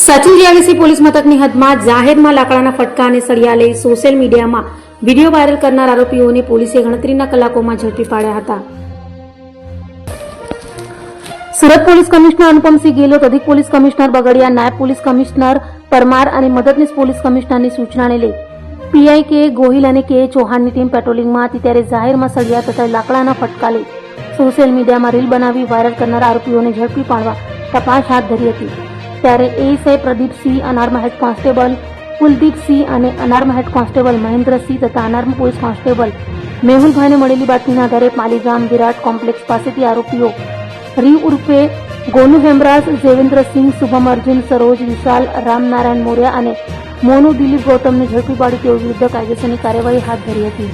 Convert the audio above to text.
Sachin GIDC police મથકની હદમાં જાહેરમાં લાકડાના ફટકા અને સળિયા લઈ સોશિયલ મીડિયામાં વિડીયો વાયરલ કરનાર આરોપીઓને પોલીસે ગણતરીના કલાકોમાં ઝડપી પાડ્યા હતા. સુરત પોલીસ કમિશનર અનુપમસિંહ ગેહલોત, અધિક પોલીસ કમિશનર બગડિયા, નાયબ પોલીસ કમિશનર પરમાર અને મદદનીશ પોલીસ કમિશનરની સૂચનાને લઈ પીઆઈ કે ગોહિલ અને કે ચૌહાણની ટીમ પેટ્રોલિંગમાં હતી ત્યારે જાહેરમાં સળિયા તથા લાકડાના ફટકા લઈ સોશિયલ મીડિયામાં રીલ બનાવી વાયરલ કરનાર આરોપીઓને ઝડપી પાડવા તપાસ હાથ ધરી હતી. ત્યારે ASI Pradipsinh, unarmed head constable Kuldipsinh અને અનાર્મ હેડ કોન્સ્ટેબલ મહેન્દ્રસિંહ તથા અનાર્મ પોલીસ કોન્સ્ટેબલ મેહુલભાઈને મળેલી બાતમીના આધારે પાલીગામ વિરાટ કોમ્પ્લેક્સ પાસેથી આરોપીઓ રીવ ઉર્ફે ગોનુ હેમરાજ, દેવેન્દ્રસિંહ, શુભમ અર્જુન, સરોજ, વિશાલ, રામનારાયણ મોર્યા અને મોનુ દિલીપ ગૌતમને ઝડપી પાડી તેઓ વિરુદ્ધ કાયદેસરની કાર્યવાહી હાથ ધરી હતી.